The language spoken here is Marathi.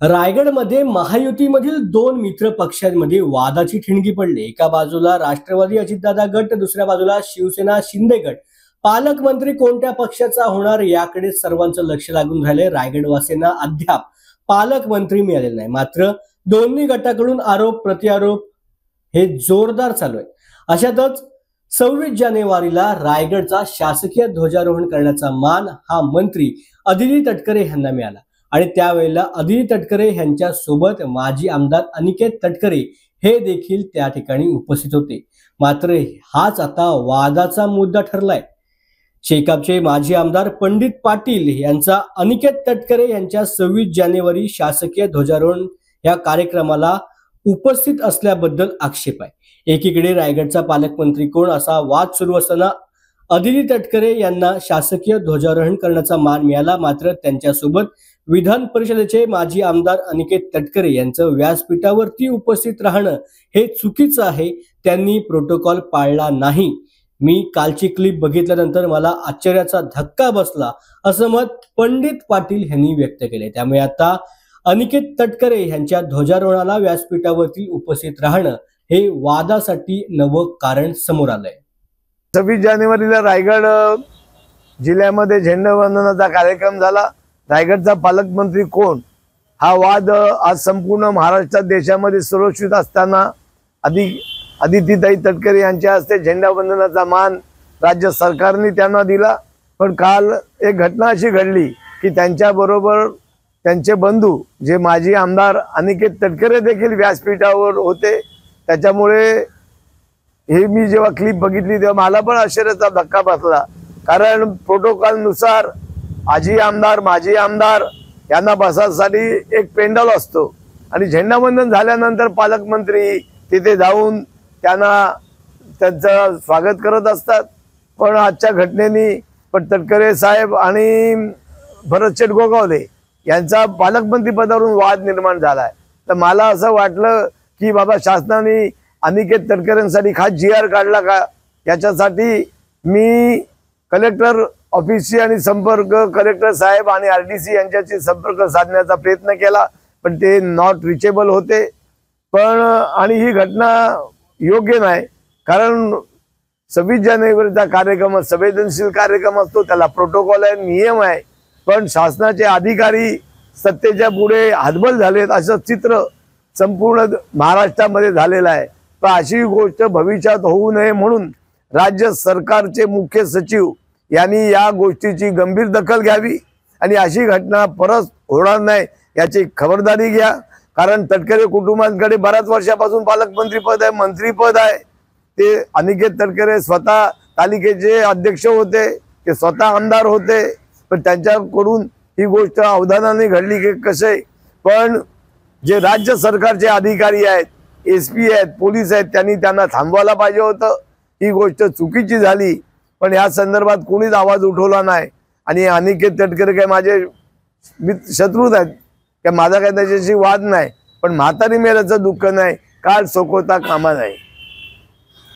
रायगडमध्ये महायुतीमधील दोन मित्र पक्षांमध्ये वादाची ठिणगी पडली। एका बाजूला राष्ट्रवादी अजितदादा गट, दुसऱ्या बाजूला शिवसेना शिंदे गट। पालकमंत्री कोणत्या पक्षाचा होणार याकडे सर्वांचं लक्ष लागून राहिले। रायगडवासींना अद्याप पालकमंत्री मिळालेले नाही, मात्र दोन्ही गटाकडून आरोप प्रत्यारोप हे जोरदार चालू आहे। अशातच 26 जानेवारीला रायगडचा शासकीय ध्वजारोहण करण्याचा मान हा मंत्री अदिती तटकरे यांना मिळाला आणि त्यावेळेला अदिती तटकरे यांच्या सोबत माजी आमदार अनिकेत तटकरे हे देखील त्या ठिकाणी उपस्थित होते। मात्र हाच आता वादाचा मुद्दा ठरलाय। शेकापचे माजी आमदार पंडित पाटील यांचा अनिकेत तटकरे यांच्या 26 जानेवारी शासकीय ध्वजारोहण या कार्यक्रमाला उपस्थित असल्याबद्दल आक्षेप आहे। एकीकडे रायगडचा पालकमंत्री कोण असा वाद सुरू असताना अदिती तटकरे यांना शासकीय ध्वजारोहण करण्याचा मान मिळाला, मात्र त्यांच्यासोबत विधान परिषदेचे माजी आमदार अनिकेत तटकरे यांचं व्यासपीठावरती उपस्थित राहणं हे चुकीचं आहे। त्यांनी प्रोटोकॉल पाळला नाही। मी कालची क्लिप बघितल्यानंतर मला आश्चर्याचा धक्का बसला, असं मत पंडित पाटील यांनी व्यक्त केले। त्यामुळे आता अनिकेत तटकरे यांच्या ध्वजारोहणाला व्यासपीठावरती उपस्थित राहणं हे वादासाठी नवं कारण समोर आलंय। 26 जानेवारीला रायगड जिल्ह्यामध्ये झेंडावंदनाचा कार्यक्रम झाला। रायगडचा पालकमंत्री कोण हा वाद आज संपूर्ण महाराष्ट्रात देशामध्ये सुरक्षित असताना अदितीताई तटकरे यांच्या हस्ते झेंडावंदनाचा मान राज्य सरकारने त्यांना दिला। पण काल एक घटना अशी घडली की त्यांच्याबरोबर त्यांचे बंधू जे माजी आमदार अनिकेत तटकरे देखील व्यासपीठावर होते। त्याच्यामुळे हे मी जेव्हा क्लिप बघितली तेव्हा मला पण आश्चर्याचा धक्का बसला, कारण प्रोटोकॉल नुसार आजी आमदार माजी आमदार यांना बसासाठी एक पेंडल असतो आणि झेंडावंदन झाल्यानंतर पालकमंत्री तिथे जाऊन त्यांचं स्वागत करत असतात। पण आजच्या घटनेने तटकरे साहेब आणि भरतशेठ गोगावले यांचा पालकमंत्री पदावरून वाद निर्माण झालाय। तर मला असं वाटलं की बाबा शासनाने अनिकेत तटकरेंसाठी खास GR काढला का, याच्यासाठी मी कलेक्टर ऑफिसशी आणि संपर्क कलेक्टर साहेब आणि RDC यांच्याशी संपर्क साधण्याचा प्रयत्न केला, पण ते नॉट रिचेबल होते। पण आणि ही घटना योग्य नाही, कारण 26 जानेवारीचा कार्यक्रम संवेदनशील कार्यक्रम असतो, त्याला प्रोटोकॉल आहे, नियम आहे। पण शासनाचे अधिकारी सत्तेच्या पुढे हतबल झालेत असं चित्र संपूर्ण महाराष्ट्रामध्ये झालेलं आहे। पण अशी गोष्ट भविष्यात होऊ नये म्हणून राज्य सरकारचे मुख्य सचिव यांनी या गोष्टीची गंभीर दखल घ्यावी आणि अशी घटना परत होणार नाही याची खबरदारी घ्या। कारण तटकरे कुटुंबांकडे बऱ्याच वर्षापासून पालकमंत्री पद आहे, मंत्री पद आहे। ते अनिकेत तटकरे स्वतः तालिकेचे अध्यक्ष होते, ते स्वतः आमदार होते, पण त्यांच्याकडून ही गोष्ट अवधानाने घडली की कसे। पण जे राज्य सरकारचे अधिकारी आहेत, SP आहेत, पोलीस आहेत, त्यांनी त्यांना थांबवायला पाहिजे होतं। ही गोष्ट चुकीची झाली, पण या संदर्भात कोणीच आवाज उठवला नाही। आणि अनिकेत तटकरे काय माझे शत्रूच आहेत, काय माझा काय त्याच्याशी वाद नाही, पण म्हातारी मेल्याचं दुःख नाही, काळ सोकवता कामा नाही।